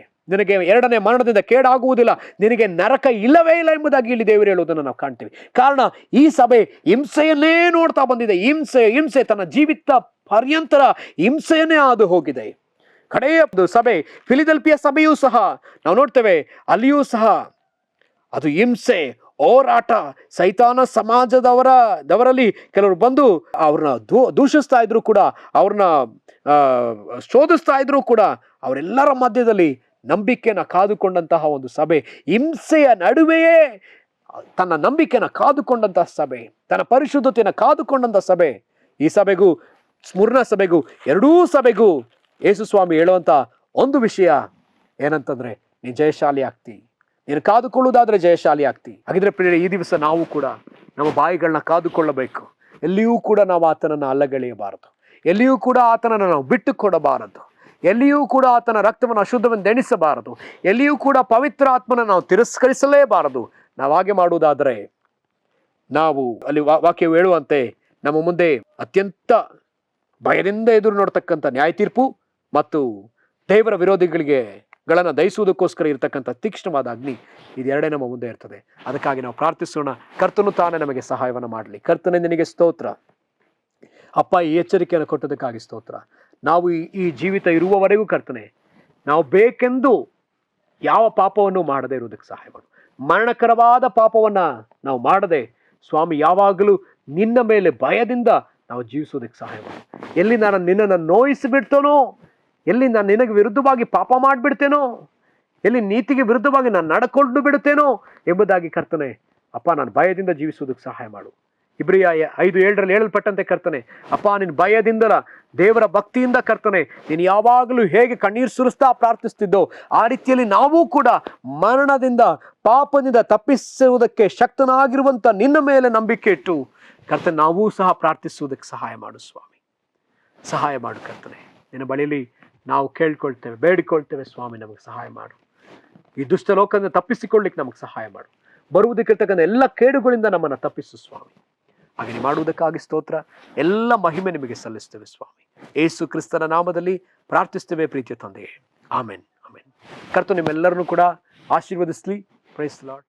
2ನೇ ಮರಣದಿಂದ ಕೇಡಾಗುವುದಿಲ್ಲ, ನಿನಗೆ ನರಕ ಇಲ್ಲವೇ ಇಲ್ಲ ಎಂಬುದಾಗಿ ಇಲ್ಲಿ ದೇವರು ಹೇಳುವುದನ್ನು ನಾವು ಕಾಣ್ತೀವಿ. ಕಾರಣ ಈ ಸಭೆ ಹಿಂಸೆಯನ್ನೇ ನೋಡ್ತಾ ಬಂದಿದೆ. ಹಿಂಸೆ ತನ್ನ ಜೀವಿತ ಪರ್ಯಂತರ ಹಿಂಸೆಯನ್ನೇ ಹಾದು ಹೋಗಿದೆ. ಕಡೆಯ ಸಭೆ ಫಿಲದೆಲ್ಫಿಯ ಸಭೆಯೂ ಸಹ ನಾವು ನೋಡ್ತೇವೆ, ಅಲ್ಲಿಯೂ ಸಹ ಅದು ಹಿಂಸೆ, ಹೋರಾಟ, ಸೈತಾನ ಸಮಾಜದವರಲ್ಲಿ ಕೆಲವರು ಬಂದು ಅವ್ರನ್ನ ದೂಷಿಸ್ತಾ ಇದ್ರು ಕೂಡ, ಅವ್ರನ್ನ ಶೋಧಿಸ್ತಾ ಇದ್ರು ಕೂಡ, ಅವರೆಲ್ಲರ ಮಧ್ಯದಲ್ಲಿ ನಂಬಿಕೆಯನ್ನು ಕಾದುಕೊಂಡಂತಹ ಒಂದು ಸಭೆ, ಹಿಂಸೆಯ ನಡುವೆಯೇ ತನ್ನ ನಂಬಿಕೆಯನ್ನು ಕಾದುಕೊಂಡಂತಹ ಸಭೆ, ತನ್ನ ಪರಿಶುದ್ಧತೆಯನ್ನು ಕಾದುಕೊಂಡಂತಹ ಸಭೆ. ಈ ಸಭೆಗೂ ಸ್ಮುರ್ಣ ಸಭೆಗೂ, ಎರಡೂ ಸಭೆಗೂ ಯೇಸು ಸ್ವಾಮಿ ಹೇಳುವಂತ ಒಂದು ವಿಷಯ ಏನಂತಂದ್ರೆ, ನೀನು ಜಯಶಾಲಿ ಆಗ್ತಿ, ನೀನು ಕಾದುಕೊಳ್ಳುವುದಾದ್ರೆ ಜಯಶಾಲಿ ಆಗ್ತಿ. ಹಾಗಿದ್ರೆ ಪ್ರಿಯರೇ, ಈ ದಿವಸ ನಾವು ಕೂಡ ನಮ್ಮ ಬಾಯಿಗಳನ್ನ ಕಾದುಕೊಳ್ಳಬೇಕು. ಎಲ್ಲಿಯೂ ಕೂಡ ನಾವು ಆತನನ್ನು ಅಲ್ಲಗಳೆಯಬಾರದು, ಎಲ್ಲಿಯೂ ಕೂಡ ಆತನನ್ನು ನಾವು ಬಿಟ್ಟು ಕೊಡಬಾರದು, ಎಲ್ಲಿಯೂ ಕೂಡ ಆತನ ರಕ್ತವನ್ನು ಅಶುದ್ಧವನ್ನು ಎಣಿಸಬಾರದು, ಎಲ್ಲಿಯೂ ಕೂಡ ಪವಿತ್ರ ಆತ್ಮನ ನಾವು ತಿರಸ್ಕರಿಸಲೇಬಾರದು. ನಾವು ಹಾಗೆ ಮಾಡುವುದಾದರೆ ನಾವು ಅಲ್ಲಿ ವಾಕ್ಯವು ಹೇಳುವಂತೆ ನಮ್ಮ ಮುಂದೆ ಅತ್ಯಂತ ಭಯದಿಂದ ಎದುರು ನೋಡ್ತಕ್ಕಂಥ ನ್ಯಾಯ ತೀರ್ಪು ಮತ್ತು ದೇವರ ಗಳನ್ನ ದಯಿಸುವುದಕ್ಕೋಸ್ಕರ ಇರತಕ್ಕಂಥ ತೀಕ್ಷ್ಣವಾದ ಅಗ್ನಿ, ಇದೆರಡೇ ನಮ್ಮ ಮುಂದೆ ಇರ್ತದೆ. ಅದಕ್ಕಾಗಿ ನಾವು ಪ್ರಾರ್ಥಿಸೋಣ. ಕರ್ತನು ತಾನೇ ನಮಗೆ ಸಹಾಯವನ್ನು ಮಾಡಲಿ. ಕರ್ತನೇ, ನಿನಗೆ ಸ್ತೋತ್ರ ಅಪ್ಪ, ಈ ಎಚ್ಚರಿಕೆಯನ್ನು ಕೊಟ್ಟದಕ್ಕಾಗಿ ಸ್ತೋತ್ರ. ನಾವು ಈ ಜೀವಿತ ಇರುವವರೆಗೂ ಕರ್ತನೆ, ನಾವು ಬೇಕೆಂದು ಯಾವ ಪಾಪವನ್ನು ಮಾಡದೇ ಇರುವುದಕ್ಕೆ ಸಹಾಯ ಮಾಡು. ಮರಣಕರವಾದ ಪಾಪವನ್ನ ನಾವು ಮಾಡದೆ ಸ್ವಾಮಿ, ಯಾವಾಗಲೂ ನಿನ್ನ ಮೇಲೆ ಭಯದಿಂದ ನಾವು ಜೀವಿಸೋದಕ್ಕೆ ಸಹಾಯ ಮಾಡು. ಎಲ್ಲಿ ನಾನು ನಿನ್ನನ್ನು ನೋಯಿಸಿಬಿಡ್ತೇನೋ, ಎಲ್ಲಿ ನಾನು ನಿನಗೆ ವಿರುದ್ಧವಾಗಿ ಪಾಪ ಮಾಡಿಬಿಡ್ತೇನೋ, ಎಲ್ಲಿ ನೀತಿಗೆ ವಿರುದ್ಧವಾಗಿ ನಾನು ನಡ್ಕೊಂಡು ಬಿಡುತ್ತೇನೋ ಎಂಬುದಾಗಿ ಕರ್ತನೆ ಅಪ್ಪ, ನಾನು ಭಯದಿಂದ ಜೀವಿಸುವುದಕ್ಕೆ ಸಹಾಯ ಮಾಡು. ಇಬ್ರಿಯ 5:7 ಹೇಳಲ್ಪಟ್ಟಂತೆ ಕರ್ತನೆ ಅಪ್ಪ, ನಿನ್ನ ಭಯದಿಂದಲ ದೇವರ ಭಕ್ತಿಯಿಂದ ಕರ್ತನೆ, ನೀನು ಯಾವಾಗಲೂ ಹೇಗೆ ಕಣ್ಣೀರು ಸುರಿಸ್ತಾ ಪ್ರಾರ್ಥಿಸ್ತಿದ್ದೋ ಆ ರೀತಿಯಲ್ಲಿ ನಾವು ಕೂಡ ಮರಣದಿಂದ, ಪಾಪದಿಂದ ತಪ್ಪಿಸುವುದಕ್ಕೆ ಶಕ್ತನಾಗಿರುವಂತ ನಿನ್ನ ಮೇಲೆ ನಂಬಿಕೆ ಇಟ್ಟು ಕರ್ತನೆ ನಾವೂ ಸಹ ಪ್ರಾರ್ಥಿಸುವುದಕ್ಕೆ ಸಹಾಯ ಮಾಡು ಸ್ವಾಮಿ. ಸಹಾಯ ಮಾಡು ಕರ್ತನೆ. ನಿನ್ನ ಬಳಿಯಲ್ಲಿ ನಾವು ಕೇಳ್ಕೊಳ್ತೇವೆ, ಬೇಡಿಕೊಳ್ತೇವೆ ಸ್ವಾಮಿ, ನಮಗೆ ಸಹಾಯ ಮಾಡು. ಈ ದುಷ್ಟ ಲೋಕದಿಂದ ತಪ್ಪಿಸಿಕೊಳ್ಳಿಕ್ಕೆ ನಮಗೆ ಸಹಾಯ ಮಾಡು. ಬರುವುದಕ್ಕಿರ್ತಕ್ಕಂಥ ಎಲ್ಲ ಕೇಡುಗಳಿಂದ ನಮ್ಮನ್ನು ತಪ್ಪಿಸು ಸ್ವಾಮಿ. ಹಾಗೆ ನೀವು ಮಾಡುವುದಕ್ಕಾಗಿ ಸ್ತೋತ್ರ. ಎಲ್ಲ ಮಹಿಮೆ ನಿಮಗೆ ಸಲ್ಲಿಸ್ತೇವೆ ಸ್ವಾಮಿ. ಯೇಸು ಕ್ರಿಸ್ತನ ನಾಮದಲ್ಲಿ ಪ್ರಾರ್ಥಿಸ್ತೇವೆ ಪ್ರೀತಿಯ ತಂದೆಯೇ, ಆಮೆನ್, ಆಮೆನ್. ಕರ್ತನು ನಿಮ್ಮೆಲ್ಲರನ್ನು ಕೂಡ ಆಶೀರ್ವದಿಸಲಿ. Praise the lord.